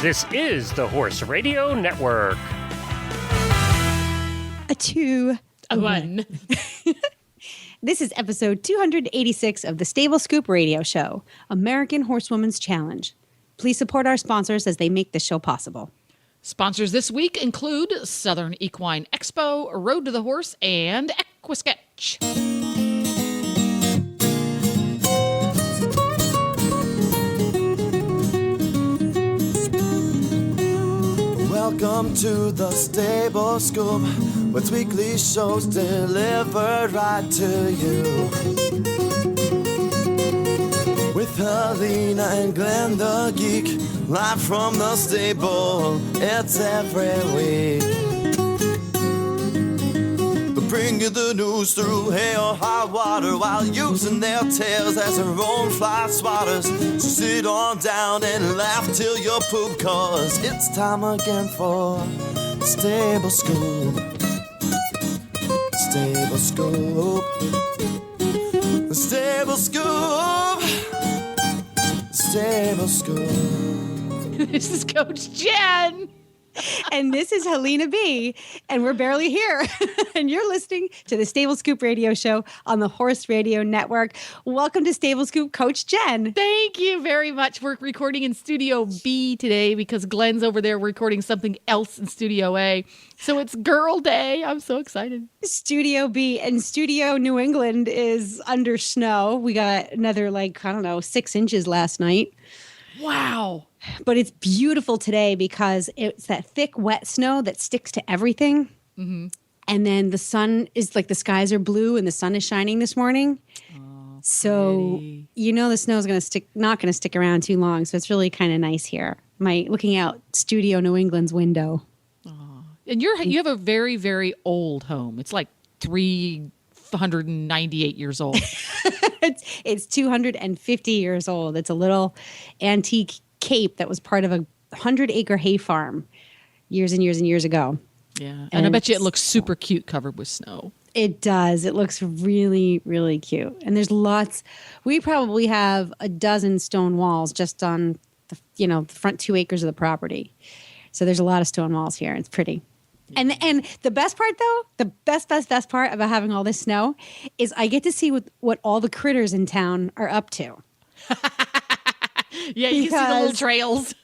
This is the Horse Radio Network. A 2, a 1. This is episode 286 of the Stable Scoop Radio Show, American Horsewoman's Challenge. Please support our sponsors as they make this show possible. Sponsors this week include Southern Equine Expo, Road to the Horse, and Equisketch. Welcome to the Stable Scoop, with weekly shows delivered right to you. With Helena and Glenn the Geek, live from the stable, it's every week. They'll bring you the news through hail or high water, while using their tails as their own fly swatters. So sit on down and laugh till you poop, cause it's time again for the Stable Scoop. Stable Scoop. The Stable Scoop. Stable Scoop. This is Coach Jen. And this is Helena B. And we're barely here. And you're listening to the Stable Scoop Radio Show on the Horse Radio Network. Welcome to Stable Scoop, Coach Jen. Thank you very much. We're recording in Studio B today because Glenn's over there recording something else in Studio A. So it's Girl Day. I'm so excited. Studio B and Studio New England is under snow. We got another 6 inches last night. Wow. But it's beautiful today because it's that thick, wet snow that sticks to everything. Mm-hmm. And then the sun is the skies are blue and the sun is shining this morning. Oh, so, pretty. the snow is not going to stick around too long. So it's really kind of nice here. Looking out Studio New England's window. Oh. And you have a very, very old home. It's like 398 years old. It's 250 years old. It's a little antique cape that was part of a 100-acre hay farm years and years and years ago. Yeah. And I bet you it looks super cute covered with snow. It does. It looks really, really cute. And there's lots. We probably have a dozen stone walls just on the front 2 acres of the property. So there's a lot of stone walls here. It's pretty. Yeah. And the best part, though, the best part about having all this snow is I get to see what all the critters in town are up to. Yeah, you can see the little trails.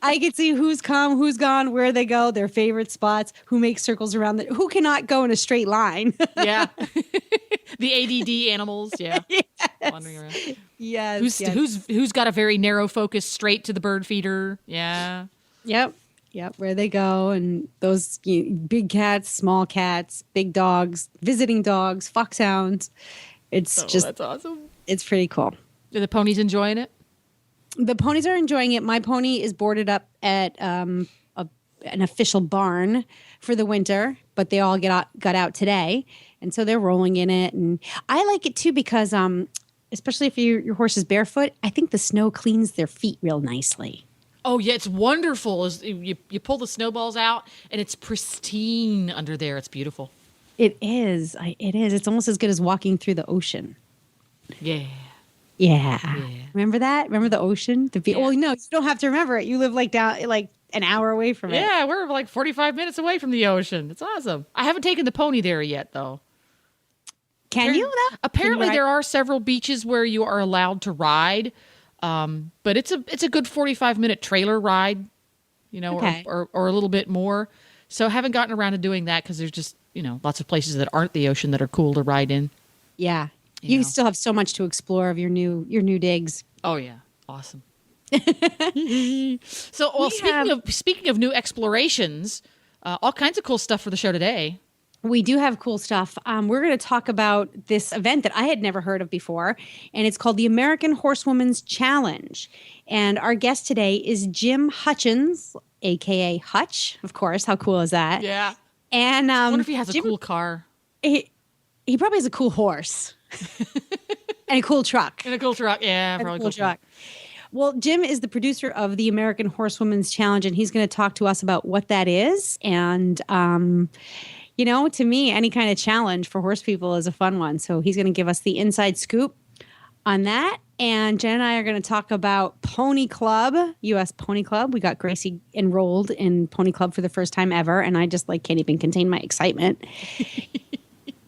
I can see who's come, who's gone, where they go, their favorite spots, who makes circles around who cannot go in a straight line. Yeah. The ADD animals, yeah. Yes. Wandering around. Yes. Who's got a very narrow focus straight to the bird feeder. Yeah. Yep, where they go, and those big cats, small cats, big dogs, visiting dogs, foxhounds. It's that's awesome. It's pretty cool. Are the ponies enjoying it? The ponies are enjoying it. My pony is boarded up at an official barn for the winter, but they all got out today, and so they're rolling in it. And I like it too because, especially if your horse is barefoot, I think the snow cleans their feet real nicely. Oh yeah, it's wonderful. You pull the snowballs out, and it's pristine under there. It's beautiful. It is. It is. It's almost as good as walking through the ocean. Yeah. Yeah. Remember that? Remember the ocean? Yeah. Well, no, you don't have to remember it. You live down an hour away from it. Yeah, we're 45 minutes away from the ocean. It's awesome. I haven't taken the pony there yet, though. Can you? Apparently, there are several beaches where you are allowed to ride, but it's a good 45-minute trailer ride, okay. or a little bit more. So I haven't gotten around to doing that because there's just lots of places that aren't the ocean that are cool to ride in. Yeah. You still have so much to explore of your new digs. Oh yeah, awesome. So, speaking of new explorations, all kinds of cool stuff for the show today. We do have cool stuff. We're going to talk about this event that I had never heard of before, and it's called the American Horsewoman's Challenge. And our guest today is Jim Hutchins, a.k.a. Hutch, of course. How cool is that? Yeah. And I wonder if he has a cool car. He probably has a cool horse. And a cool truck. And a cool truck, yeah. Probably a cool truck. Well, Jim is the producer of the American Horsewoman's Challenge, and he's going to talk to us about what that is. And, to me, any kind of challenge for horse people is a fun one. So he's going to give us the inside scoop on that. And Jen and I are going to talk about Pony Club, U.S. Pony Club. We got Gracie enrolled in Pony Club for the first time ever, and I just can't even contain my excitement.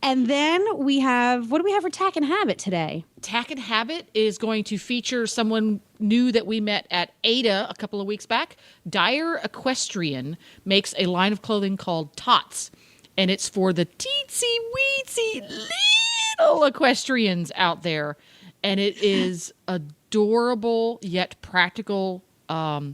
And then what do we have for Tack and Habit today? Tack and Habit is going to feature someone new that we met at Ada a couple of weeks back. Dyer Equestrian makes a line of clothing called Tots, and it's for the teensy-weensy little equestrians out there. And it is adorable yet practical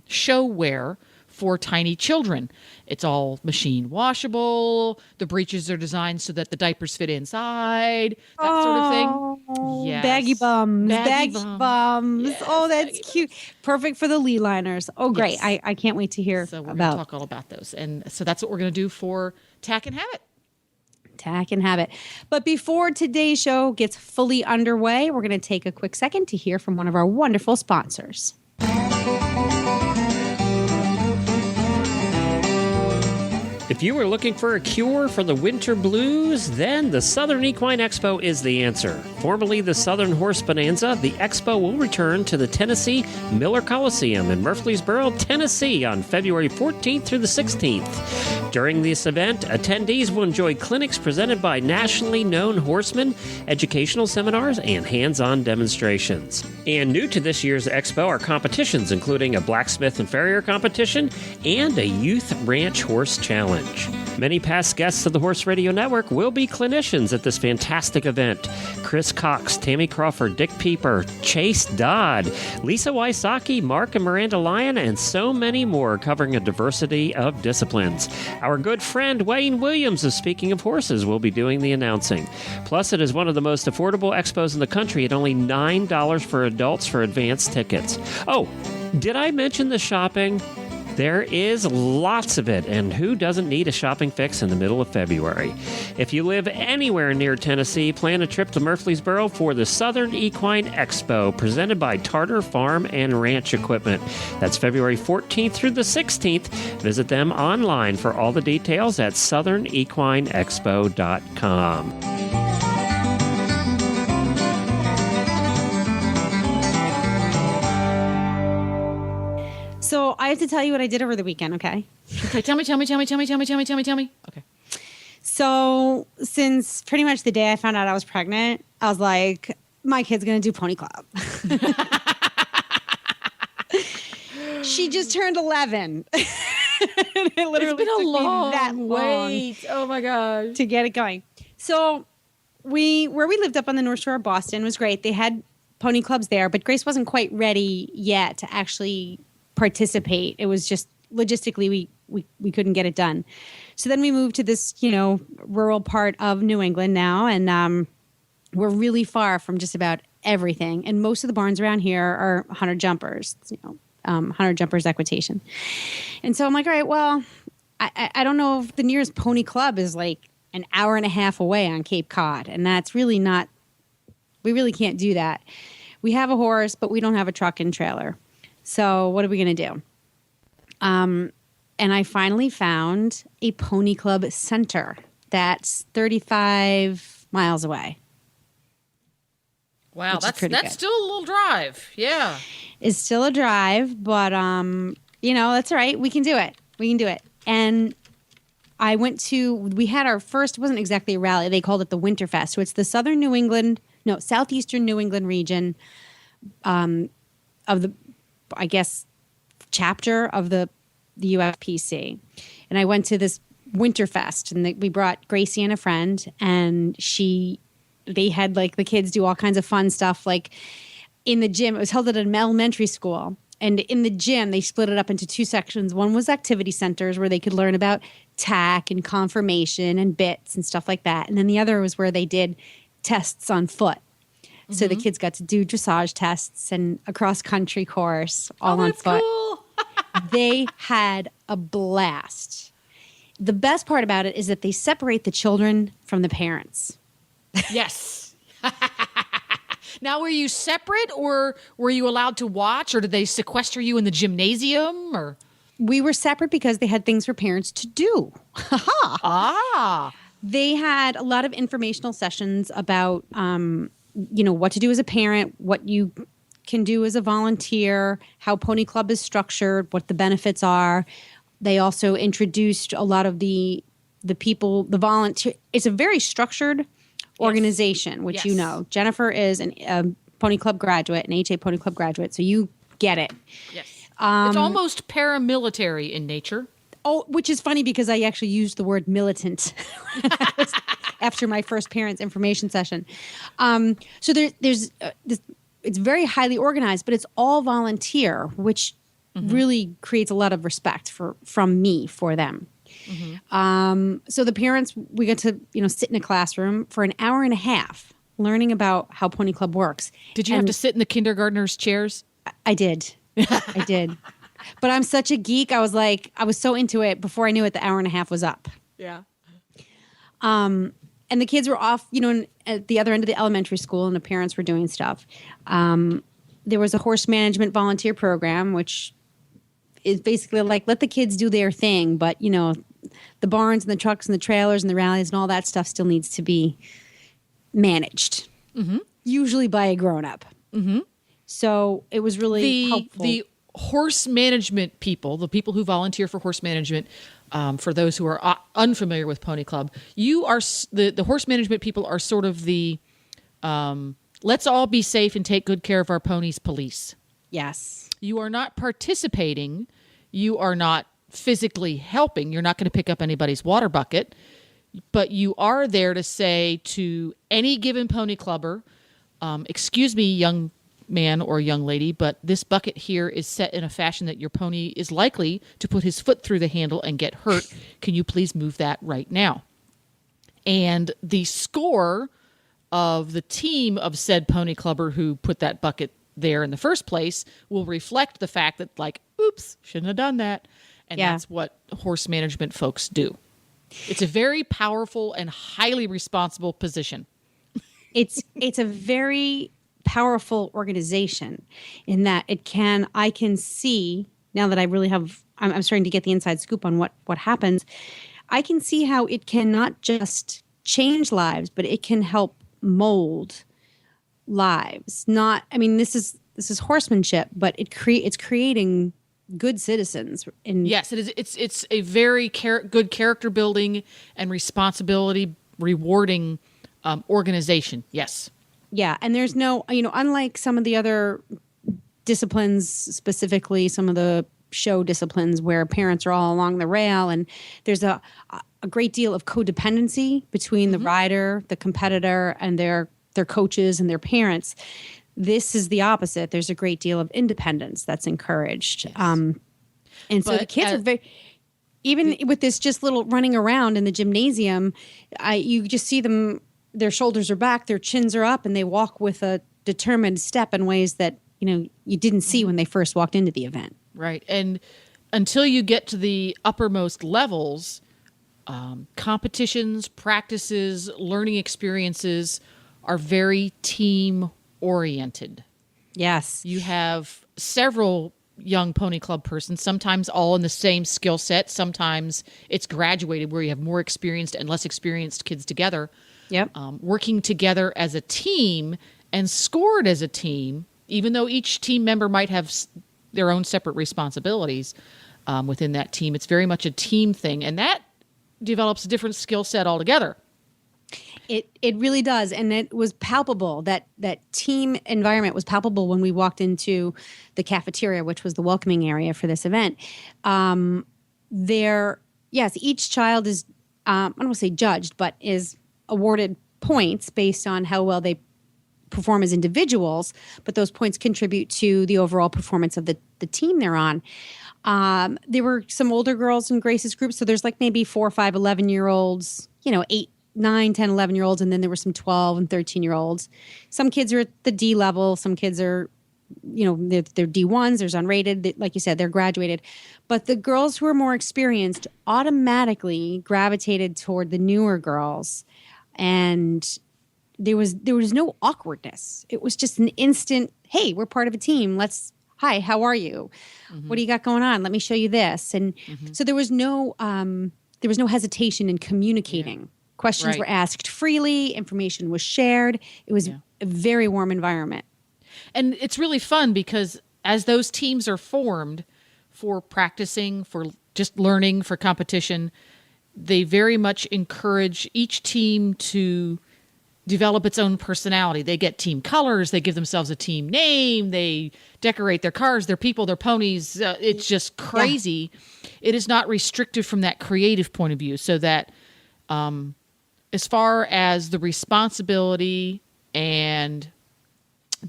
show wear for tiny children. It's all machine washable. The breeches are designed so that the diapers fit inside, that sort of thing. Yes. Baggy bums. Baggy bums. Yes, oh, that's cute. Perfect for the Lee liners. Oh, great. Yes. I can't wait to hear So we're about going to talk all about those. And so that's what we're going to do for Tack and Habit. Tack and Habit. But before today's show gets fully underway, we're going to take a quick second to hear from one of our wonderful sponsors. If you are looking for a cure for the winter blues, then the Southern Equine Expo is the answer. Formerly the Southern Horse Bonanza, the expo will return to the Tennessee Miller Coliseum in Murfreesboro, Tennessee on February 14th through the 16th. During this event, attendees will enjoy clinics presented by nationally known horsemen, educational seminars, and hands-on demonstrations. And new to this year's expo are competitions, including a blacksmith and farrier competition and a youth ranch horse challenge. Many past guests of the Horse Radio Network will be clinicians at this fantastic event. Chris Cox, Tammy Crawford, Dick Pieper, Chase Dodd, Lisa Wysocki, Mark and Miranda Lyon, and so many more, covering a diversity of disciplines. Our good friend Wayne Williams of Speaking of Horses will be doing the announcing. Plus, it is one of the most affordable expos in the country at only $9 for adults for advanced tickets. Oh, did I mention the shopping? There is lots of it, and who doesn't need a shopping fix in the middle of February? If you live anywhere near Tennessee, plan a trip to Murfreesboro for the Southern Equine Expo, presented by Tartar Farm and Ranch Equipment. That's February 14th through the 16th. Visit them online for all the details at southern-equineexpo.com. So I have to tell you what I did over the weekend, okay? Okay, tell me. Okay. So since pretty much the day I found out I was pregnant, I was like, my kid's going to do Pony Club. She just turned 11. It literally It's been a took me long that long wait. Oh my God. to get it going. So where we lived up on the North Shore of Boston was great. They had pony clubs there, but Grace wasn't quite ready yet to actually participate. It was just logistically we couldn't get it done. So then we moved to this, rural part of New England now, and we're really far from just about everything. And most of the barns around here are hunter jumpers, hunter jumpers equitation. And so I'm like, all right, well, I don't know if the nearest pony club is like an hour and a half away on Cape Cod, and that's really not. We really can't do that. We have a horse, but we don't have a truck and trailer. So what are we going to do? And I finally found a pony club center that's 35 miles away. Wow, that's good. still a little drive. Yeah. It's still a drive, but that's all right. We can do it. And we had our first, it wasn't exactly a rally. They called it the Winterfest. So it's the southeastern New England region of the, I guess, chapter of the UFPC. And I went to this Winterfest, and we brought Gracie and a friend, and they had like the kids do all kinds of fun stuff, like in the gym. It was held at an elementary school. And in the gym, they split it up into two sections. One was activity centers where they could learn about tack and conformation and bits and stuff like that. And then the other was where they did tests on foot. So the kids got to do dressage tests and a cross-country course all on foot. Cool. They had a blast. The best part about it is that they separate the children from the parents. Yes. Now, were you separate, or were you allowed to watch, or did they sequester you in the gymnasium? Or We were separate because they had things for parents to do. They had a lot of informational sessions about, what to do as a parent, what you can do as a volunteer, how Pony Club is structured, what the benefits are. They also introduced a lot of the people, the volunteer. It's a very structured organization, which you know. Jennifer is a Pony Club graduate, an HA Pony Club graduate, so you get it. Yes. It's almost paramilitary in nature. Oh, which is funny because I actually used the word militant after my first parents' information session. So there's it's very highly organized, but it's all volunteer, which really creates a lot of respect from me for them. So the parents, we get to sit in a classroom for an hour and a half learning about how Pony Club works. Did you have to sit in the kindergartners' chairs? I did. I did. But I'm such a geek. I was so into it before I knew it, the hour and a half was up. Yeah. And the kids were off, at the other end of the elementary school, and the parents were doing stuff. There was a horse management volunteer program, which is basically like, let the kids do their thing. But, the barns and the trucks and the trailers and the rallies and all that stuff still needs to be managed, usually by a grown-up. So it was really helpful. The horse management people, the people who volunteer for horse management, for those who are unfamiliar with Pony Club, you are the horse management people are sort of the let's all be safe and take good care of our ponies police. Yes. You are not participating. You are not physically helping. You're not going to pick up anybody's water bucket, but you are there to say to any given pony clubber, excuse me, young man or young lady, but this bucket here is set in a fashion that your pony is likely to put his foot through the handle and get hurt. Can you please move that right now? And the score of the team of said pony clubber who put that bucket there in the first place will reflect the fact that, like, oops, shouldn't have done that. And that's what horse management folks do. It's a very powerful and highly responsible position. It's a very powerful organization in that I can see now that I really have, I'm starting to get the inside scoop on what happens. I can see how it can not just change lives, but it can help mold lives. This is horsemanship, but it's creating good citizens. Yes, it is. It's a very good character building and responsibility rewarding organization. Yes. Yeah, and there's no, unlike some of the other disciplines, specifically some of the show disciplines where parents are all along the rail, and there's a great deal of codependency between the rider, the competitor, and their coaches and their parents. This is the opposite. There's a great deal of independence that's encouraged. Yes. And so the kids are very, even with this just little running around in the gymnasium, you just see them, their shoulders are back, their chins are up, and they walk with a determined step in ways that, you didn't see when they first walked into the event. Right. And until you get to the uppermost levels, competitions, practices, learning experiences are very team oriented. Yes. You have several young pony club persons, sometimes all in the same skill set. Sometimes it's graduated where you have more experienced and less experienced kids together. Yep. Working together as a team and scored as a team, even though each team member might have their own separate responsibilities within that team. It's very much a team thing, and that develops a different skill set altogether. It really does, and it was palpable. That team environment was palpable when we walked into the cafeteria, which was the welcoming area for this event. Each child is, I don't want to say judged, but is awarded points based on how well they perform as individuals, but those points contribute to the overall performance of the team they're on. There were some older girls in Grace's group, so there's like maybe 4, 5, 11-year-olds, 8, 9, 10, 11-year-olds, and then there were some 12 and 13-year-olds. Some kids are at the D level. Some kids are, they're D1s. There's unrated. Like you said, they're graduated. But the girls who are more experienced automatically gravitated toward the newer girls. And there was no awkwardness. It was just an instant, hey, we're part of a team. Hi, how are you? Mm-hmm. What do you got going on? Let me show you this. And so there was no hesitation in communicating. Yeah. Questions were asked freely. Information was shared. It was a very warm environment. And it's really fun because as those teams are formed for practicing, for just learning, for competition, they very much encourage each team to develop its own personality. They get team colors. They give themselves a team name. They decorate their cars, their people, their ponies. It's just crazy. Yeah. It is not restrictive from that creative point of view. So that as far as the responsibility and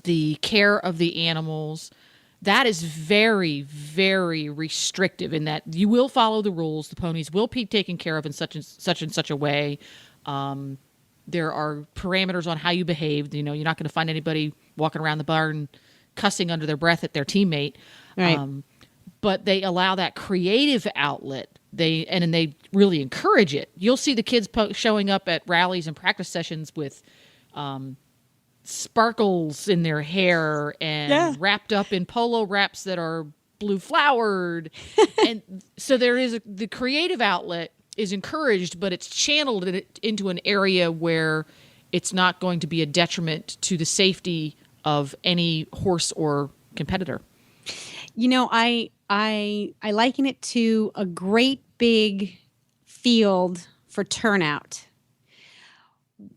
the care of the animals, that is very, very restrictive in that you will follow the rules. The ponies will be taken care of in such and such a way. There are parameters on how you behave. You know, you're not going to find anybody walking around the barn cussing under their breath at their teammate. Right. But they allow that creative outlet. They really encourage it. You'll see the kids showing up at rallies and practice sessions with sparkles in their hair and wrapped up in polo wraps that are blue flowered. And so there is the creative outlet is encouraged, but it's channeled into an area where it's not going to be a detriment to the safety of any horse or competitor. You know, I liken it to a great big field for turnout.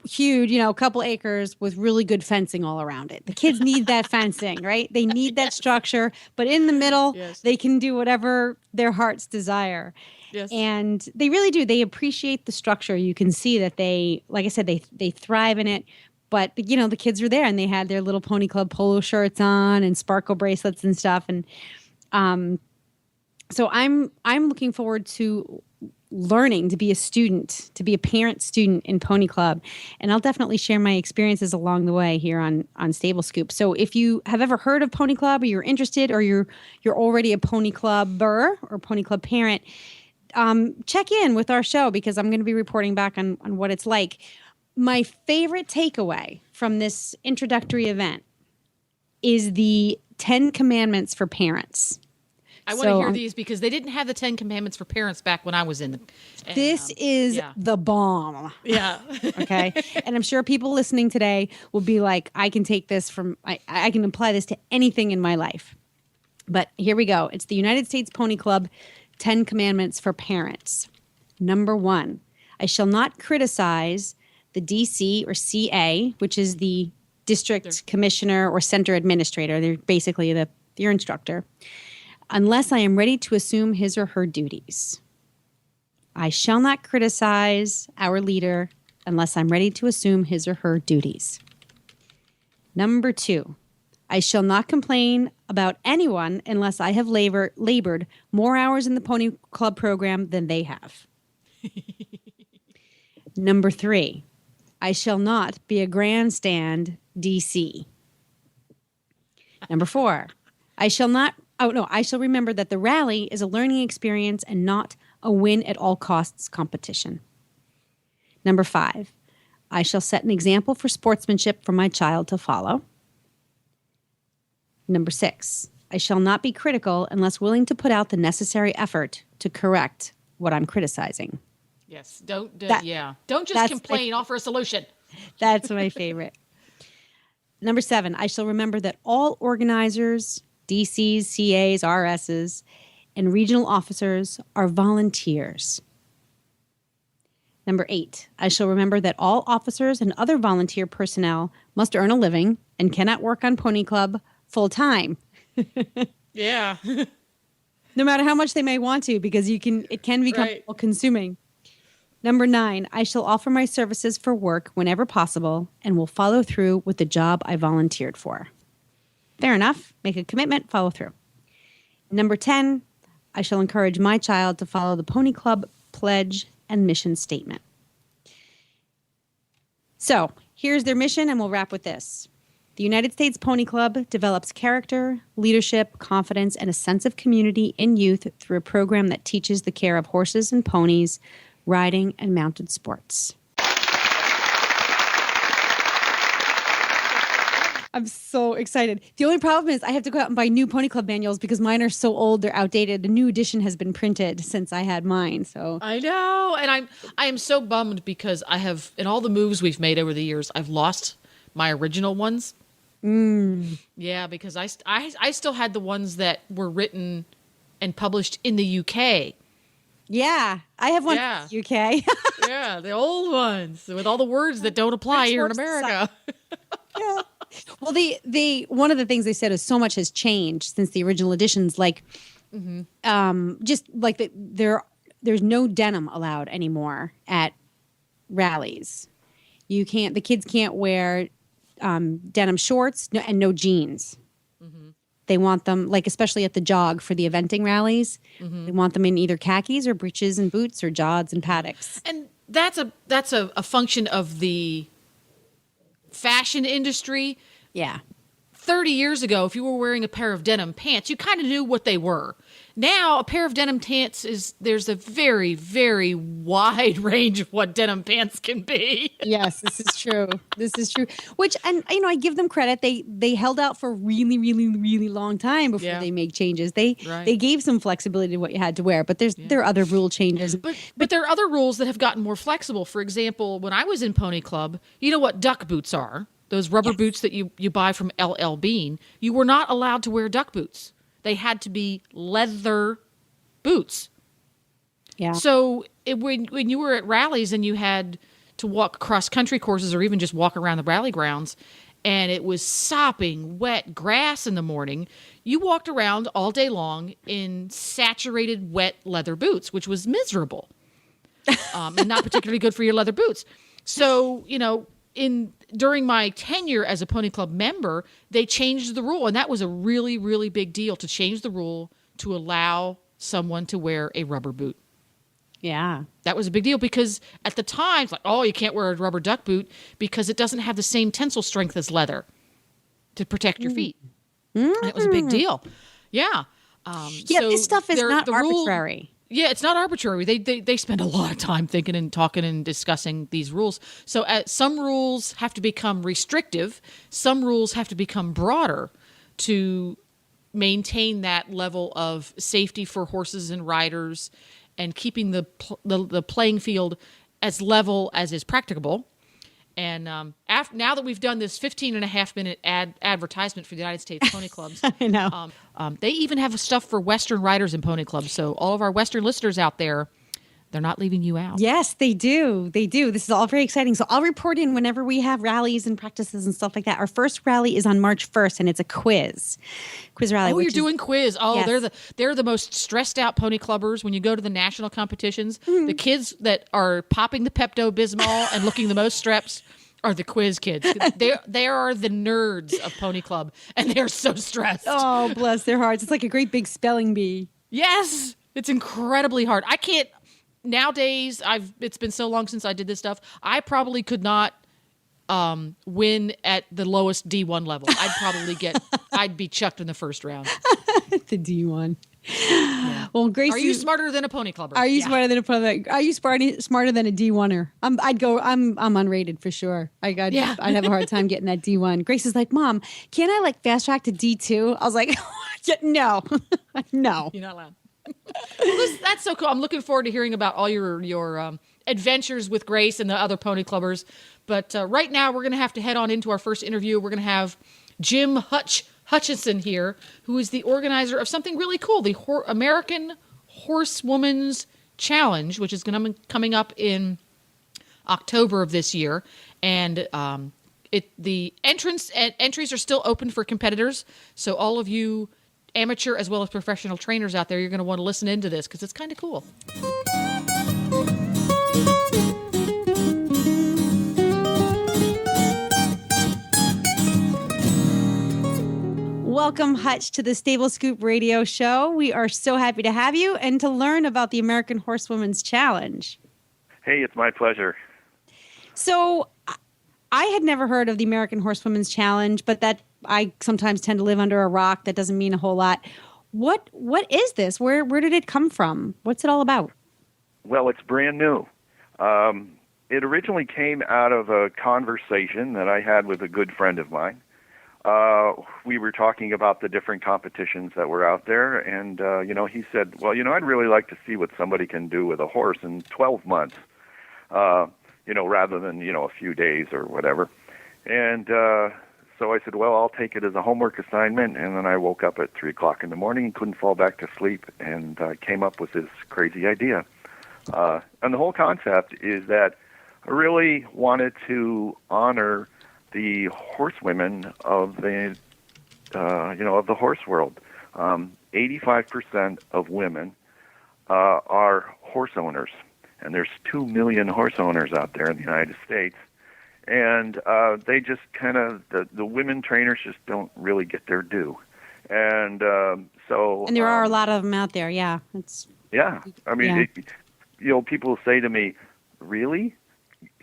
Huge, you know, a couple acres with really good fencing all around it. The kids need that fencing, right? They need that structure, but in the middle, they can do whatever their hearts desire. Yes. And they really do. They appreciate the structure. You can see that they, like I said, they thrive in it. But, you know, the kids were there and they had their little Pony Club polo shirts on and sparkle bracelets and stuff. And so I'm looking forward to learning to be a student, to be a parent student in Pony Club. And I'll definitely share my experiences along the way here on Stable Scoop. So if you have ever heard of Pony Club or you're interested or you're already a Pony Clubber or Pony Club parent, check in with our show because I'm going to be reporting back on what it's like. My favorite takeaway from this introductory event is the 10 Commandments for parents. I want to hear these because they didn't have the 10 Commandments for parents back when I was in. This is the bomb. Yeah. Okay. And I'm sure people listening today will be like, I can take this I can apply this to anything in my life. But here we go. It's the United States Pony Club 10 Commandments for parents. Number 1, I shall not criticize the DC or CA, which is the district commissioner or center administrator. They're basically your instructor, unless I am ready to assume his or her duties. I shall not criticize our leader unless I'm ready to assume his or her duties. Number 2, I shall not complain about anyone unless I have labored more hours in the Pony Club program than they have. Number 3, I shall not be a grandstand DC. Number 4, I shall remember that the rally is a learning experience and not a win at all costs competition. Number 5, I shall set an example for sportsmanship for my child to follow. Number 6, I shall not be critical unless willing to put out the necessary effort to correct what I'm criticizing. Yes. Don't just complain, offer a solution. That's my favorite. Number 7, I shall remember that all organizers, DCs, CAs, RSs, and regional officers are volunteers. Number 8, I shall remember that all officers and other volunteer personnel must earn a living and cannot work on Pony Club full time. Yeah. No matter how much they may want to, because it can become all consuming. Number 9, I shall offer my services for work whenever possible and will follow through with the job I volunteered for. Fair enough. Make a commitment, follow through. Number 10, I shall encourage my child to follow the Pony Club pledge and mission statement. So here's their mission, and we'll wrap with this. The United States Pony Club develops character, leadership, confidence, and a sense of community in youth through a program that teaches the care of horses and ponies, riding, and mounted sports. I'm so excited. The only problem is I have to go out and buy new Pony Club manuals because mine are so old, they're outdated. A new edition has been printed since I had mine. So I know. And I am so bummed because I have, in all the moves we've made over the years, I've lost my original ones. Yeah, because I still had the ones that were written and published in the UK. Yeah, I have one Yeah. from the UK. Yeah, the old ones with all the words that don't apply here in America. Yeah. Well, the one of the things they said is so much has changed since the original editions. Like, just like there's no denim allowed anymore at rallies. You can't. The kids can't wear denim shorts and no jeans. They want them, like, especially at the jog for the eventing rallies. They want them in either khakis or breeches and boots or jods and paddocks. And that's a function of the fashion industry. Yeah. 30 years ago, if you were wearing a pair of denim pants, you kind of knew what they were. Now, a pair of denim pants there's a very, very wide range of what denim pants can be. Yes, this is true. This is true. Which, and I give them credit. They held out for a really, really, really long time before they make changes. They gave some flexibility to what you had to wear, but there are other rule changes. But there are other rules that have gotten more flexible. For example, when I was in Pony Club, you know what duck boots are? Those rubber boots that you buy from LL Bean. You were not allowed to wear duck boots. They had to be leather boots. Yeah. So when you were at rallies and you had to walk cross-country courses or even just walk around the rally grounds, and it was sopping wet grass in the morning, you walked around all day long in saturated wet leather boots, which was miserable and not particularly good for your leather boots. So, during my tenure as a Pony Club member, they changed the rule, and that was a really, really big deal to change the rule to allow someone to wear a rubber boot. Yeah. That was a big deal because at the time, it's like, oh, you can't wear a rubber duck boot because it doesn't have the same tensile strength as leather to protect your feet. And it was a big deal. Yeah. So this stuff is not arbitrary. Yeah, it's not arbitrary. They spend a lot of time thinking and talking and discussing these rules. So some rules have to become restrictive. Some rules have to become broader to maintain that level of safety for horses and riders and keeping the playing field as level as is practicable. And now that we've done this 15-and-a-half-minute advertisement for the United States Pony Clubs, I know. They even have stuff for Western riders in Pony Clubs. So all of our Western listeners out there, they're not leaving you out. Yes, they do. They do. This is all very exciting. So I'll report in whenever we have rallies and practices and stuff like that. Our first rally is on March 1st, and it's a quiz rally. Oh, you're doing quiz. Oh, yes. they're the most stressed out pony clubbers when you go to the national competitions. The kids that are popping the Pepto-Bismol and looking the most stressed are the quiz kids. They are the nerds of Pony Club, and they're so stressed. Oh, bless their hearts. It's like a great big spelling bee. Yes, it's incredibly hard. I can't. Nowadays, it's been so long since I did this stuff. I probably could not win at the lowest D1 level. I'd be chucked in the first round. The D1. Yeah. Well, Grace, are you smarter than a pony clubber? Are you smarter than a pony? Are you smarter than a D1er? I'm unrated for sure. I'd have a hard time getting that D1. Grace is like, Mom, can't I fast track to D2? I was like, no, no. You're not allowed. That's so cool. I'm looking forward to hearing about all your adventures with Grace and the other pony clubbers. But right now, we're going to have to head on into our first interview. We're going to have Jim Hutchinson here, who is the organizer of something really cool, the American Horsewoman's Challenge, which is going to be coming up in October of this year. And the entries are still open for competitors. So all of you amateur as well as professional trainers out there, you're going to want to listen into this because it's kind of cool. Welcome, Hutch, to the Stable Scoop Radio Show. We are so happy to have you and to learn about the American Horsewoman's Challenge. Hey, it's my pleasure. So I had never heard of the American Horsewoman's Challenge, but that I sometimes tend to live under a rock. That doesn't mean a whole lot. What is this? Where did it come from? What's it all about? Well, it's brand new. It originally came out of a conversation that I had with a good friend of mine. We were talking about the different competitions that were out there, and he said, well, I'd really like to see what somebody can do with a horse in 12 months, rather than, a few days or whatever. And So I said, well, I'll take it as a homework assignment. And then I woke up at 3 o'clock in the morning and couldn't fall back to sleep. And I came up with this crazy idea. And the whole concept is that I really wanted to honor the horsewomen of the, of the horse world. 85% of women are horse owners. And there's 2 million horse owners out there in the United States. And they just kind of, the women trainers just don't really get their due. And so... And there are a lot of them out there, yeah. Yeah. I mean, people say to me, really?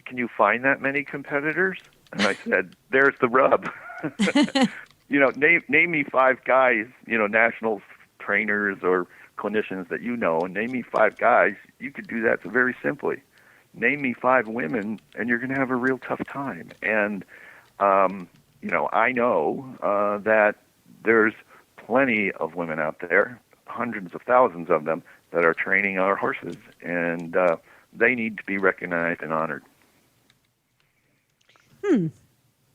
Can you find that many competitors? And I said, there's the rub. Name me 5 guys, national trainers or clinicians that and name me 5 guys. You could do that very simply. Name me 5 women, and you're going to have a real tough time. And, I know that there's plenty of women out there, hundreds of thousands of them, that are training our horses, and they need to be recognized and honored.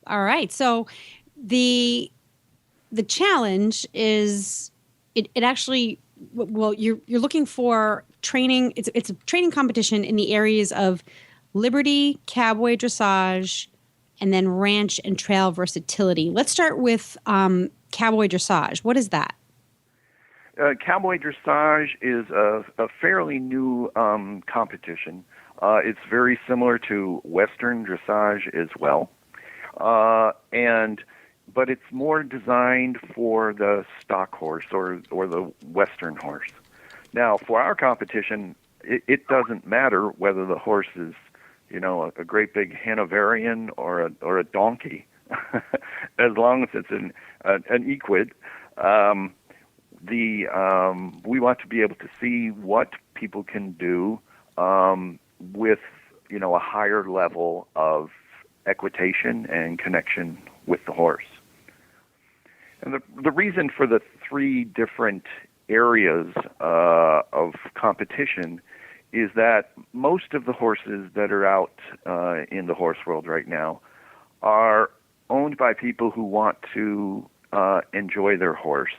All right. So the challenge is it actually, well, you're looking for training. It's a training competition in the areas of liberty, cowboy dressage, and then ranch and trail versatility. Let's start with cowboy dressage. What is that? Cowboy dressage is a fairly new competition. It's very similar to Western dressage as well, but it's more designed for the stock horse or the Western horse. Now, for our competition, it doesn't matter whether the horse is, a great big Hanoverian or a donkey, as long as it's an equid. We want to be able to see what people can do with a higher level of equitation and connection with the horse. And the reason for the 3 different areas of competition is that most of the horses that are out in the horse world right now are owned by people who want to enjoy their horse.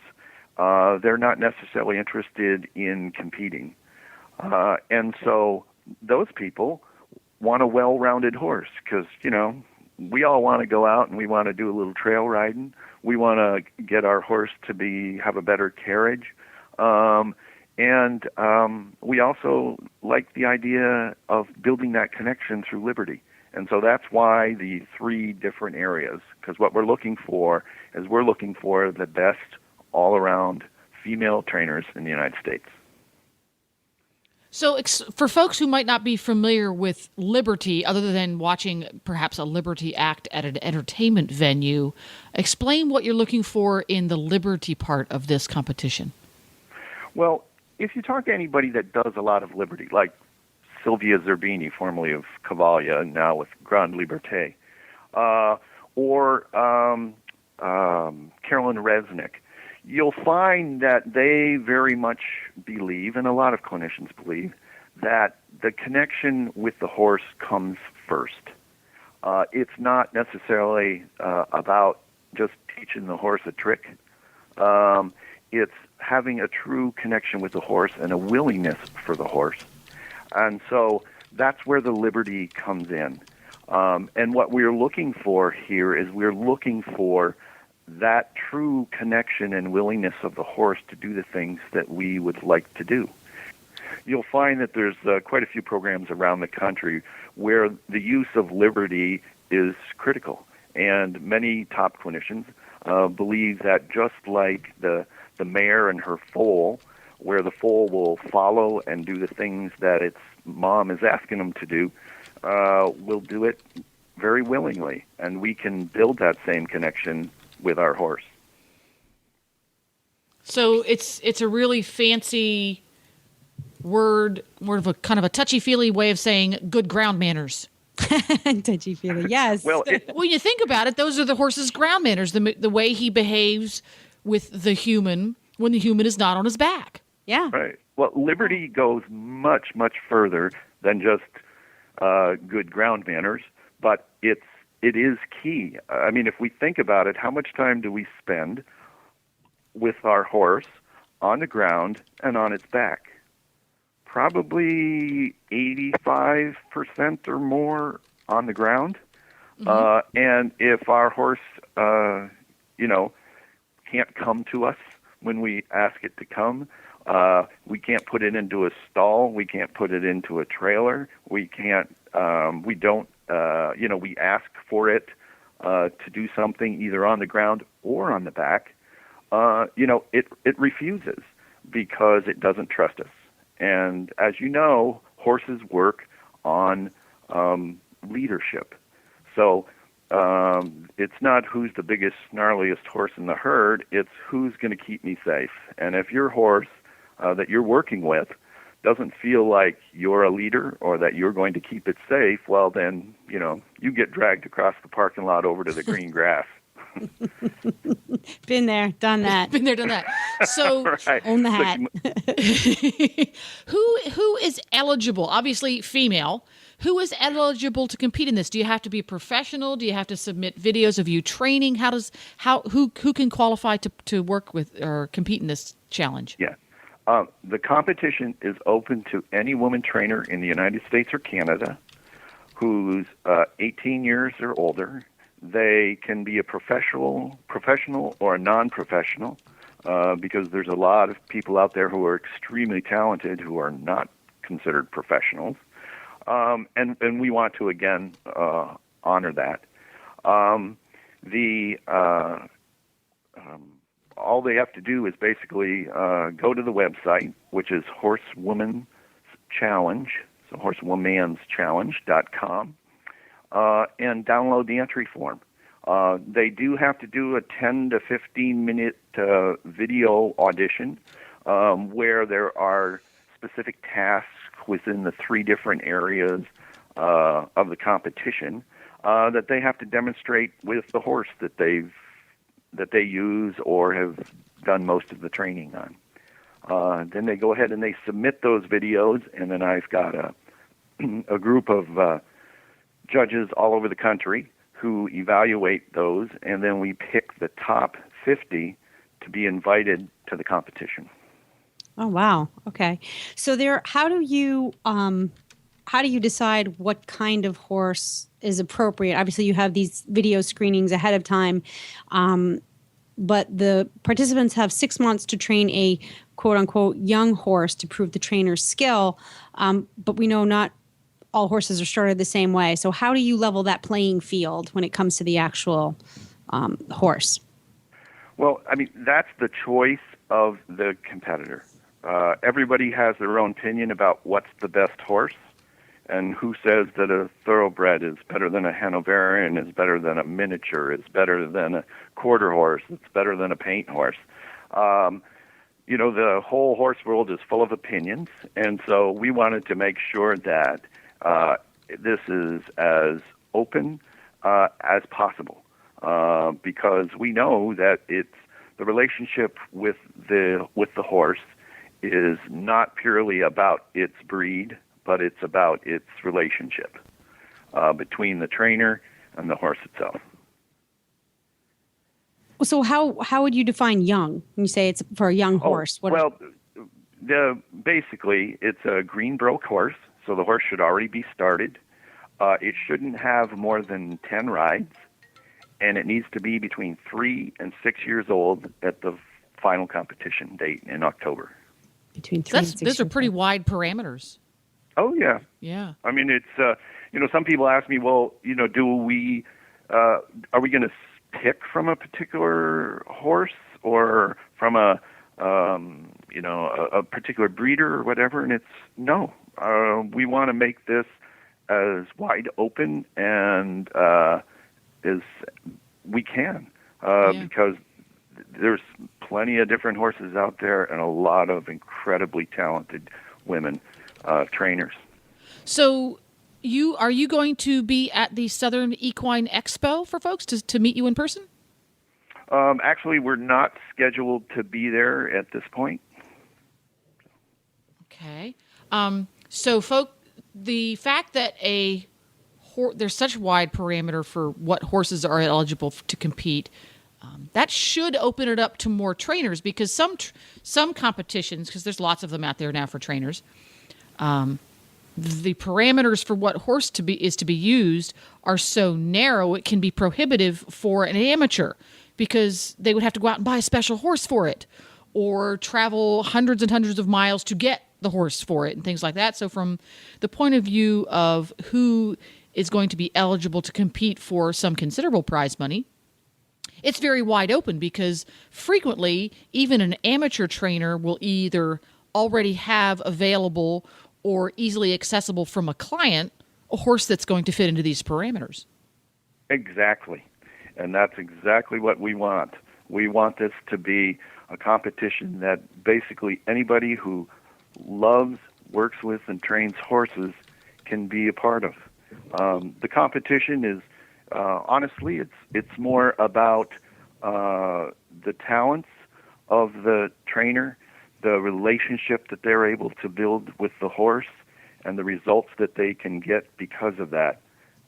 They're not necessarily interested in competing. And so those people want a well-rounded horse because, we all want to go out and we want to do a little trail riding. We want to get our horse to have a better carriage. And we also like the idea of building that connection through liberty. And so that's why the 3 different areas, because what we're looking for is the best all-around female trainers in the United States. So for folks who might not be familiar with Liberty, other than watching perhaps a Liberty act at an entertainment venue, explain what you're looking for in the Liberty part of this competition. Well, if you talk to anybody that does a lot of Liberty, like Sylvia Zerbini, formerly of Cavalia, and now with Grande Liberté, or Carolyn Resnick, you'll find that they very much believe, and a lot of clinicians believe, that the connection with the horse comes first. It's not necessarily about just teaching the horse a trick. It's having a true connection with the horse and a willingness for the horse. And so that's where the liberty comes in. And what we're looking for here is we're looking for that true connection and willingness of the horse to do the things that we would like to do. You'll find that there's quite a few programs around the country where the use of liberty is critical. And many top clinicians believe that just like the mare and her foal, where the foal will follow and do the things that its mom is asking them to do, will do it very willingly. And we can build that same connection with our horse. So it's a really fancy word, more of a kind of a touchy-feely way of saying good ground manners. Touchy-feely, yes. Well, when you think about it, those are the horse's ground manners, the way he behaves with the human when the human is not on his back. Yeah. Right. Well, liberty goes much, much further than just good ground manners, but it's it is key. I mean, if we think about it, how much time do we spend with our horse on the ground and on its back? Probably 85% or more on the ground. And if our horse, can't come to us when we ask it to come, we can't put it into a stall. We can't put it into a trailer. We can't. We don't. We ask for it to do something either on the ground or on the back. It refuses because it doesn't trust us. And as you know, horses work on leadership. So it's not who's the biggest, gnarliest horse in the herd. It's who's going to keep me safe. And if your horse that you're working with doesn't feel like you're a leader or that you're going to keep it safe, well, then, you get dragged across the parking lot over to the green grass. Been there, done that. Been there, done that. So Right. Own the hat. who is eligible? Obviously female. Who is eligible to compete in this? Do you have to be a professional? Do you have to submit videos of you training? Who can qualify to work with or compete in this challenge? Yeah. The competition is open to any woman trainer in the United States or Canada who's 18 years or older. They can be a professional or a non-professional because there's a lot of people out there who are extremely talented who are not considered professionals. And we want to, again, honor that. All they have to do is basically go to the website, which is Horsewoman's Challenge, so horsewomanschallenge.com, and download the entry form. They do have to do a 10 to 15-minute video audition where there are specific tasks within the 3 different areas of the competition that they have to demonstrate with the horse that they use or have done most of the training on. Then they go ahead and they submit those videos, and then I've got a group of judges all over the country who evaluate those, and then we pick the top 50 to be invited to the competition. Oh, wow. Okay. So how do you decide what kind of horse is appropriate? Obviously, you have these video screenings ahead of time, but the participants have 6 months to train a quote-unquote young horse to prove the trainer's skill, but we know not all horses are started the same way. So how do you level that playing field when it comes to the actual horse? Well, I mean, that's the choice of the competitor. Everybody has their own opinion about what's the best horse, and who says that a thoroughbred is better than a Hanoverian, is better than a miniature, is better than a quarter horse, it's better than a paint horse. The whole horse world is full of opinions, and so we wanted to make sure that this is as open as possible, because we know that it's the relationship with the horse is not purely about its breed, but it's about its relationship between the trainer and the horse itself. So how would you define young when you say it's for a young horse? Basically, it's a green broke horse, so the horse should already be started. It shouldn't have more than 10 rides, and it needs to be between 3 and 6 years old at the final competition date in October. Between 3 and 6 those are years pretty old. wide parameters. Oh, yeah. Yeah. I mean, it's, some people ask me, well, are we going to pick from a particular horse or from a particular breeder or whatever? And it's no. We want to make this as wide open and as we can because there's plenty of different horses out there and a lot of incredibly talented women trainers. So are you going to be at the Southern Equine Expo for folks to meet you in person? Actually, we're not scheduled to be there at this point. Okay. So the fact that a there's such wide parameter for what horses are eligible to compete. That should open it up to more trainers, because some competitions, because there's lots of them out there now for trainers, the parameters for what horse is to be used are so narrow it can be prohibitive for an amateur, because they would have to go out and buy a special horse for it, or travel hundreds and hundreds of miles to get the horse for it and things like that. So from the point of view of who is going to be eligible to compete for some considerable prize money, it's very wide open, because frequently even an amateur trainer will either already have available or easily accessible from a client a horse that's going to fit into these parameters. Exactly. And that's exactly what we want. We want this to be a competition that basically anybody who loves, works with, and trains horses can be a part of. The competition is, honestly, it's more about the talents of the trainer, the relationship that they're able to build with the horse, and the results that they can get because of that,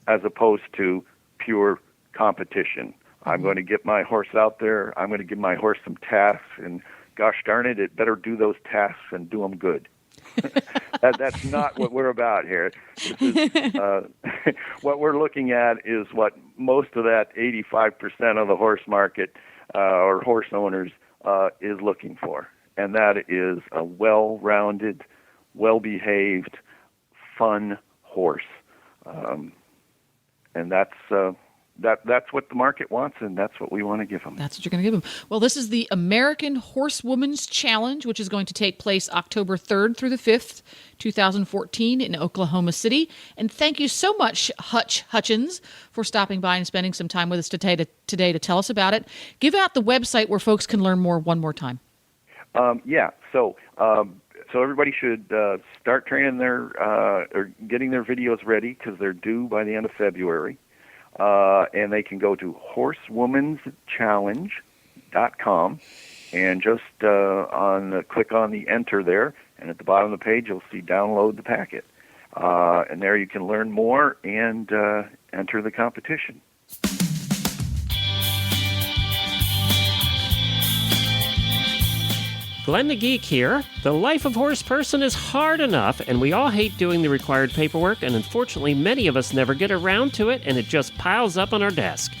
as opposed to pure competition. I'm going to get my horse out there. I'm going to give my horse some tasks, and gosh darn it, it better do those tasks and do them good. That's not what we're about here. This is, what we're looking at is what most of that 85% of the horse market or horse owners is looking for, and that is a well-rounded, well-behaved, fun horse, and that's what the market wants, and that's what we want to give them. That's what you're going to give them. Well, this is the American Horsewoman's Challenge, which is going to take place October 3rd through the 5th, 2014 in Oklahoma City. And thank you so much, Hutch Hutchins, for stopping by and spending some time with us today to tell us about it. Give out the website where folks can learn more one more time. So everybody should start training or getting their videos ready, because they're due by the end of February. And they can go to horsewomanschallenge.com and just click on the enter there, and at the bottom of the page you'll see download the packet. And there you can learn more and enter the competition. Glenn the Geek here. The life of horse person is hard enough, and we all hate doing the required paperwork, and unfortunately many of us never get around to it, and it just piles up on our desk.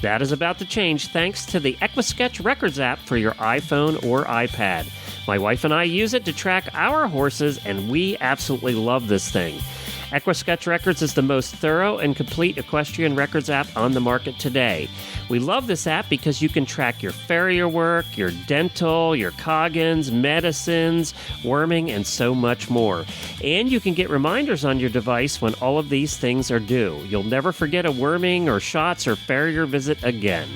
That is about to change thanks to the EquiSketch Records app for your iPhone or iPad. My wife and I use it to track our horses, and we absolutely love this thing. EquiSketch Records is the most thorough and complete equestrian records app on the market today. We love this app because you can track your farrier work, your dental, your coggins, medicines, worming, and so much more. And you can get reminders on your device when all of these things are due. You'll never forget a worming or shots or farrier visit again.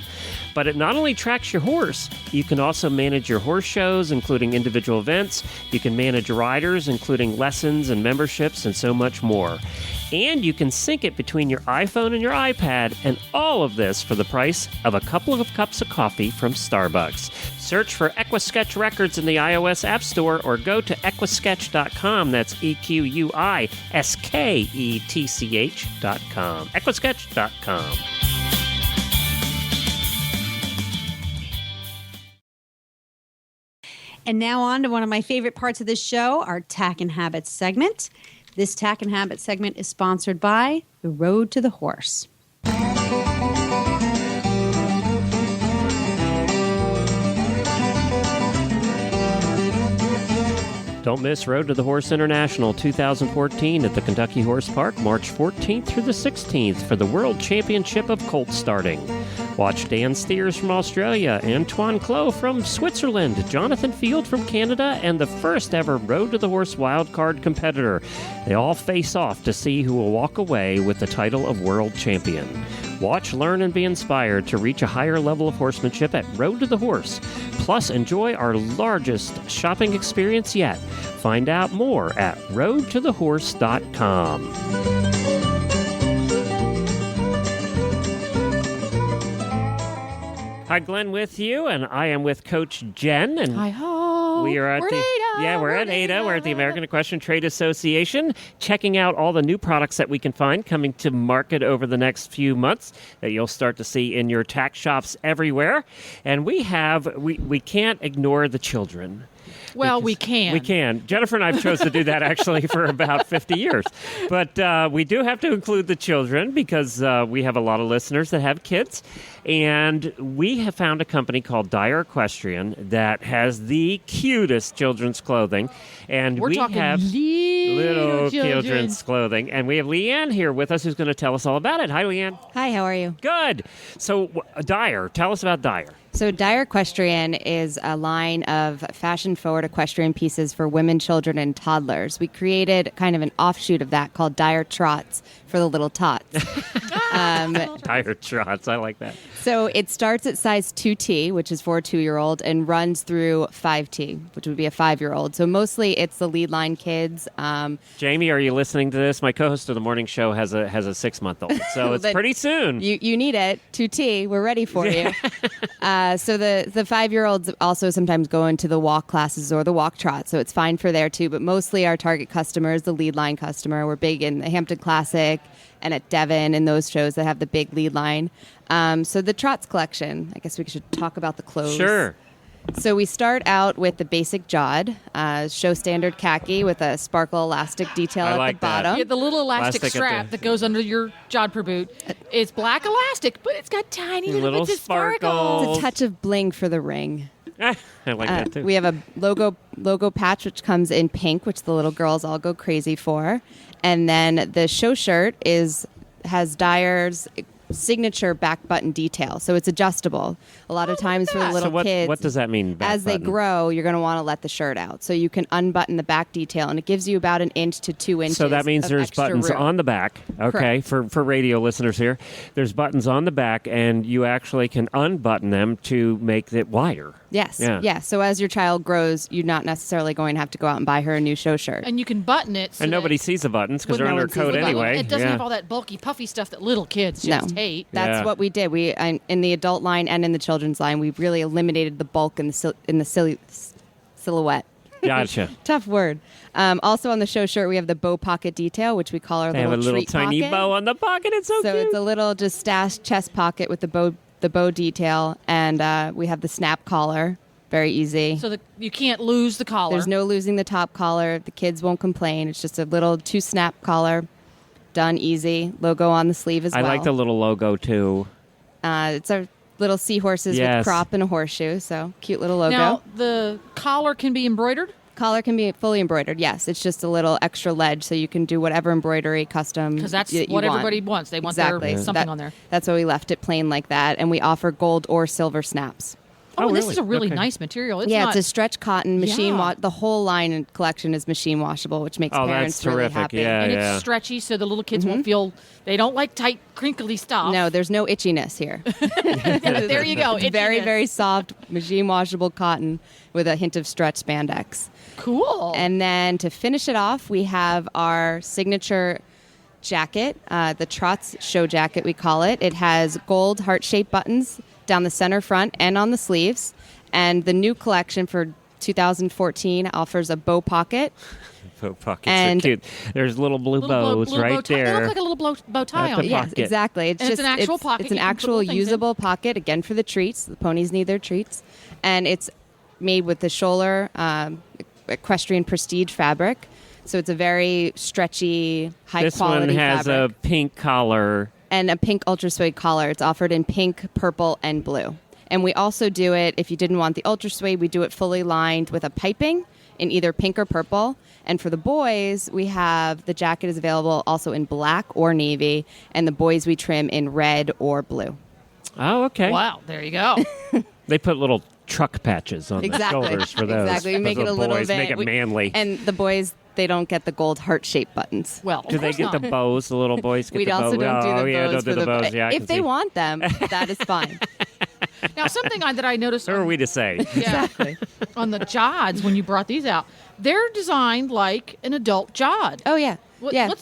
But it not only tracks your horse, you can also manage your horse shows, including individual events. You can manage riders, including lessons and memberships, and so much more. And you can sync it between your iPhone and your iPad, and all of this for the price of a couple of cups of coffee from Starbucks. Search for EquiSketch Records in the iOS App Store, or go to EquiSketch.com. That's EquiSketch.com. EquiSketch.com. And now on to one of my favorite parts of this show, our Tack and Habits segment. This Tack and Habits segment is sponsored by The Road to the Horse. Don't miss Road to the Horse International 2014 at the Kentucky Horse Park, March 14th through the 16th for the World Championship of Colt Starting. Watch Dan Steers from Australia, Antoine Clos from Switzerland, Jonathan Field from Canada, and the first ever Road to the Horse wildcard competitor. They all face off to see who will walk away with the title of World Champion. Watch, learn, and be inspired to reach a higher level of horsemanship at Road to the Horse. Plus, enjoy our largest shopping experience yet. Find out more at roadtothehorse.com. Hi, Glenn with you, and I am with Coach Jen. And Hi-ho. we are at We're the... Ada. Yeah, we're at ADA. We're at the American Equestrian Trade Association, checking out all the new products that we can find coming to market over the next few months that you'll start to see in your tack shops everywhere. And we can't ignore the children. Well, we can. We can. Jennifer and I have chose to do that actually for about 50 years. But we do have to include the children because we have a lot of listeners that have kids. And we have found a company called Dyer Equestrian that has the cutest children's clothing. And We're talking have little children. children's clothing. And we have Leanne here with us who's going to tell us all about it. Hi, Leanne. Hi, how are you? Good. So, Dyer, tell us about Dyer. So Dyer Equestrian is a line of fashion-forward equestrian pieces for women, children, and toddlers. We created kind of an offshoot of that called Dyer Trots for the little tots. Dyer Trots, I like that. So it starts at size 2T, which is for a 2-year-old, and runs through 5T, which would be a 5-year-old. So mostly it's the lead line kids. Jamie, are you listening to this? My co-host of the morning show has a 6-month-old, so it's pretty soon. You need it. 2T, we're ready for you. So the 5-year-olds also sometimes go into the walk classes or the walk trot, so it's fine for there too. But mostly our target customer is the lead line customer. We're big in the Hampton Classic and at Devon and those shows that have the big lead line. So the Trots collection, I guess we should talk about the clothes. Sure. So we start out with the basic jod, show standard khaki with a sparkle elastic detail at like the that. bottom. Yeah, the little elastic Elastic at strap the- that goes under your jodhpur boot. It's black elastic, but it's got tiny little Little bits of sparkles. sparkle. It's a touch of bling for the ring. I like that too. We have a logo patch which comes in pink, which the little girls all go crazy for, and then the show shirt has Dyer's signature back button detail, so it's adjustable. A lot of times for the that. little So kids, what does that mean? Back as they button? grow, you're going to want to let the shirt out, so you can unbutton the back detail, and it gives you about 1 inch to 2 inches. So that means of there's extra buttons room. on the back. Okay, for radio listeners here, there's buttons on the back, and you actually can unbutton them to make it wider. Yes, Yeah. yeah. So as your child grows, you're not necessarily going to have to go out and buy her a new show shirt. And you can button it. So And nobody that sees the buttons because when they're no under one sees coat the button, anyway. It doesn't Yeah. have all that bulky, puffy stuff that little kids just hate. That's Yeah. what we did. We in the adult line and in the children's line, we really eliminated the bulk in the silhouette. Gotcha. Tough word. Also on the show shirt, we have the bow pocket detail, which we call our They have a little treat tiny pocket. bow on the pocket. It's so So cute. it's a little just stashed chest pocket with the bow detail, and we have the snap collar. Very easy. So that you can't lose the collar. There's no losing the top collar. The kids won't complain. It's just a little 2-snap collar. Done easy. Logo on the sleeve as I well. like the little logo too. It's our little seahorses Yes. with crop and a horseshoe. So cute little logo. Now, the collar can be embroidered? Collar can be fully embroidered. Yes, it's just a little extra ledge, so you can do whatever embroidery custom. Because that's you what want. everybody wants. They want Exactly. their something on there. That's why we left it plain like that, and we offer gold or silver snaps. Oh, Oh, this really? is a really Okay. nice material. It's yeah, not, it's a stretch cotton machine. Yeah. The whole line and collection is machine washable, which makes Oh, parents that's really terrific. happy. Yeah. and it's stretchy, so the little kids won't feel. They don't like tight, crinkly stuff. No, there's no itchiness here. There you go. Very, itchiness. very soft, machine washable cotton with a hint of stretch spandex. cool. And then to finish it off, we have our signature jacket, the Trots show jacket, we call it. It has gold heart-shaped buttons down the center front and on the sleeves. And the new collection for 2014 offers a bow pocket. Bow pockets And- are cute. There's little blue bows blue right bow tie. They there. look like a little bow tie At on the it. Yes, pocket. exactly. It's And it's just an actual pocket It's an you can put actual little things in. usable pocket, again, for the treats. The ponies need their treats. And it's made with the Scholler equestrian prestige fabric. So it's a very stretchy, high This one quality has fabric. a pink collar. And a pink ultra suede collar. It's offered in pink, purple, and blue. And we also do it, if you didn't want the ultra suede, we do it fully lined with a piping in either pink or purple. And for the boys, we have the jacket is available also in black or navy, and the boys we trim in red or blue. Oh, okay. Wow, there you go. They put little truck patches on Exactly. the shoulders for those. Exactly. We for make the it a little boys, bit. make it manly. And the boys, they don't get the gold heart-shaped buttons. Well, Do they get the bows? The little boys get We the also bows. don't do the Oh, bows yeah, don't for do the bows. Yeah, I if can they see. want them, that is fine. Now, something that I noticed Who are we to say? yeah, on the jods when you brought these out, they're designed like an adult jod. Oh yeah.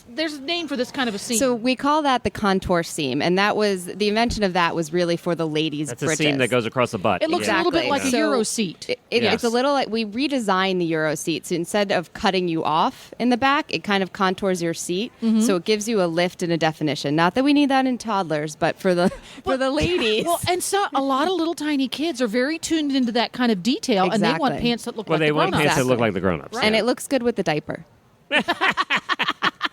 There's a name for this kind of a seam. So we call that the contour seam, and that was the invention of that was really for the ladies' That's bridges. a seam that goes across the butt. it looks a little bit Exactly. like a So Euro seat. It's a little like we redesigned the Euro seat. So instead of cutting you off in the back, it kind of contours your seat. So it gives you a lift and a definition. Not that we need that in toddlers, but for the ladies. Well, and so a lot of little tiny kids are very tuned into that kind of detail, and they want Exactly. pants that look Well, like they the want grown-ups. pants that look like the grown-ups. And it looks good with the diaper.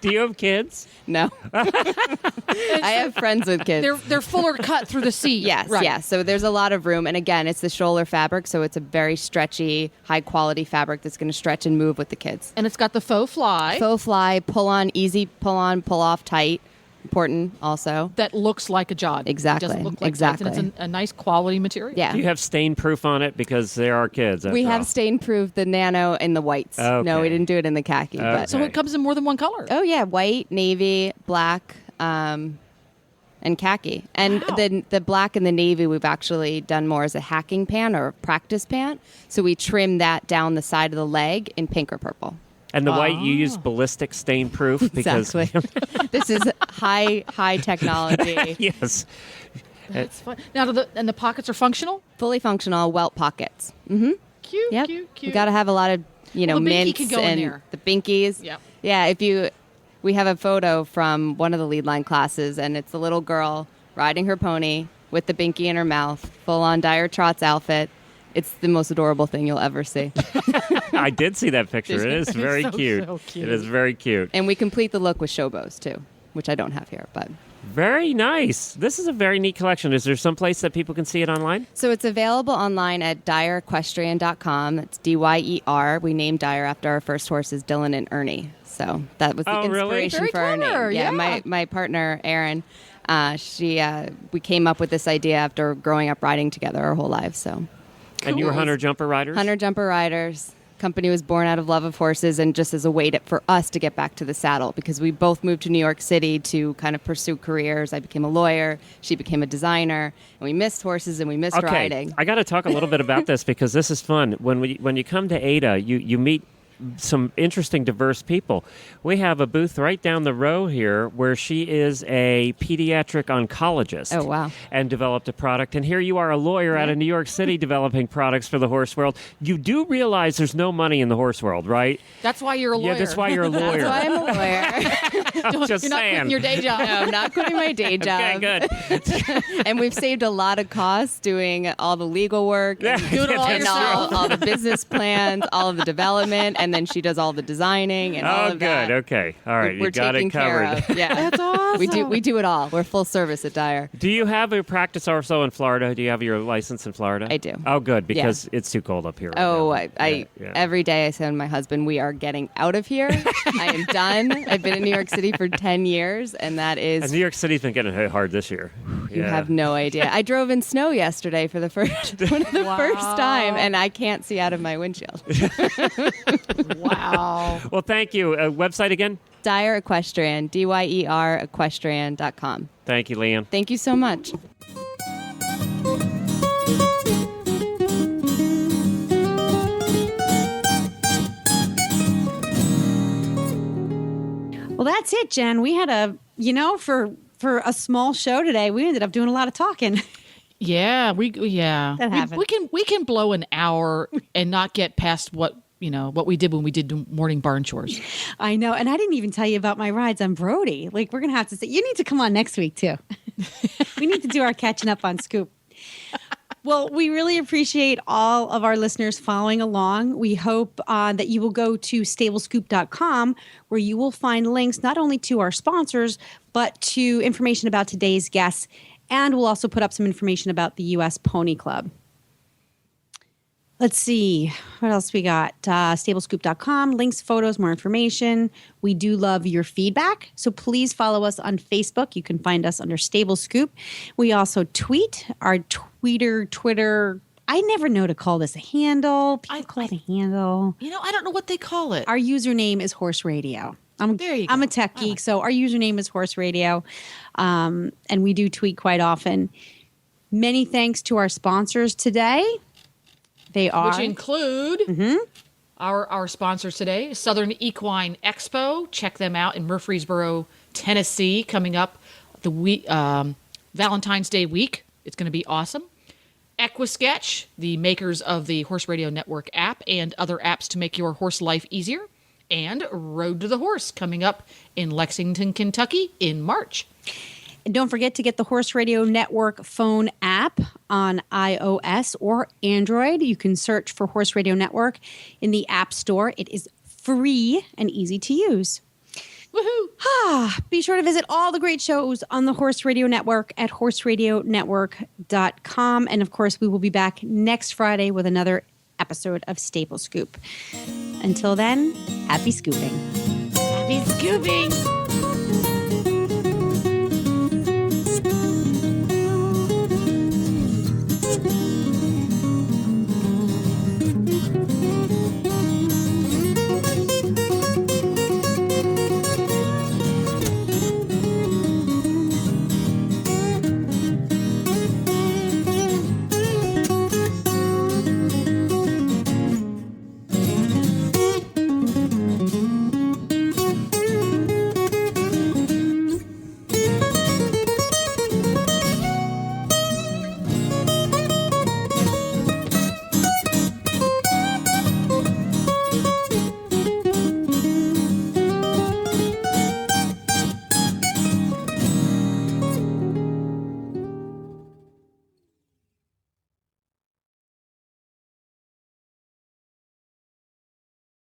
Do you have kids? No. I have friends with kids. They're fuller cut through the seat. Yes, right. yes. So there's a lot of room. And again, it's the Scholler fabric. So it's a very stretchy, high quality fabric that's going to stretch and move with the kids. And it's got the faux fly Faux fly, pull on, easy, pull on, pull off tight. Important also. that looks like a jog. Exactly, It doesn't look like exactly. tights, and it's a nice quality material. Yeah. Do you have stain proof on it? Because there are kids. We after have all. stain proof the nano and the whites. Okay. No, we didn't do it in the khaki. But So it comes in more than one color. oh yeah, white, navy, black, and khaki. And Wow. the black and the navy we've actually done more as a hacking pant or a practice pant. So we trim that down the side of the leg in pink or purple. And the white, you use ballistic stain proof because Exactly. This is high technology. yes. That's fun. Now, the pockets are functional? Fully functional welt pockets. Cute, Yep. cute, cute. We got to have a lot of, the binky mints can go in and there. the binkies. Yep. Yeah, we have a photo from one of the lead line classes, and it's a little girl riding her pony with the binky in her mouth, full on Dyer Trots outfit. It's the most adorable thing you'll ever see. I did see that picture. It is very so cute. cute. It is very cute. And we complete the look with show bows too, which I don't have here, but Very nice. This is a very neat collection. Is there some place that people can see it online? so it's available online at DyerEquestrian.com. That's DYER. We named Dyer after our first horses, Dylan and Ernie. So that was the Oh, really? inspiration Very for our clever, name. yeah. My partner Erin, we came up with this idea after growing up riding together our whole lives. So And you were hunter jumper riders? Hunter Jumper Riders. Company was born out of love of horses and just as a way for us to get back to the saddle because we both moved to New York City to kind of pursue careers. I became a lawyer. She became a designer. And we missed horses and we missed riding. I got to talk a little bit about this because this is fun. When you come to Ada, you meet some interesting, diverse people. We have a booth right down the row here where she is a pediatric oncologist. Oh, wow. And developed a product. And here you are, a lawyer out of New York City developing products for the horse world. You do realize there's no money in the horse world, right? That's why you're a lawyer. Yeah, that's why you're a lawyer. That's why I'm a lawyer. Just You're not saying. quitting your day job. No, I'm not quitting my day job. Okay, good. And we've saved a lot of costs doing all the legal work and, Do it all and yourself. all the business plans, all of the development, and then she does all the designing and all Oh, of good. that. Okay. All right. We're You got taking it covered. care of. Yeah, That's awesome. we do it all. We're full service at Dyer. Do you have a practice also in Florida? Do you have your license in Florida? I do. Oh, good, because it's too cold up here. Right Oh, now. Yeah. every day I say to my husband, we are getting out of here. I am done. I've been in New York City for 10 years, and that And is, New York City's been getting hit hard this year. you have no idea. I drove in snow yesterday for the first time, and I can't see out of my windshield. Wow. Well, thank you. Website again? Dyer Equestrian, DYER equestrian.com. Thank you, Leanne. Thank you so much. Well, that's it, Jen. We had for a small show today, we ended up doing a lot of talking. Yeah, That happened. We can blow an hour and not get past what we did when we did morning barn chores. I know. And I didn't even tell you about my rides on Brody. Like, we're going to have to say, you need to come on next week, too. We need to do our catching up on Scoop. Well, we really appreciate all of our listeners following along. We hope that you will go to stablescoop.com where you will find links not only to our sponsors, but to information about today's guests. And we'll also put up some information about the U.S. Pony Club. Let's see. What else we got? Stablescoop.com, links, photos, more information. We do love your feedback. So please follow us on Facebook. You can find us under Stable Scoop. We also tweet. Our Twitter. I never know to call this a handle. People call it a handle. I don't know what they call it. Our username is Horse Radio. There you go. I'm a tech geek, so our username is Horse Radio. And we do tweet quite often. Many thanks to our sponsors today. They are Which include Our sponsors today, Southern Equine Expo. Check them out in Murfreesboro, Tennessee, coming up the week, Valentine's Day week. It's going to be awesome. Equisketch, the makers of the Horse Radio Network app and other apps to make your horse life easier. And Road to the Horse, coming up in Lexington, Kentucky in March. And don't forget to get the Horse Radio Network phone app on iOS or Android. You can search for Horse Radio Network in the App Store. It is free and easy to use. Woohoo! Be sure to visit all the great shows on the Horse Radio Network at horseradionetwork.com. And of course, we will be back next Friday with another episode of Stable Scoop. Until then, happy scooping. Happy scooping!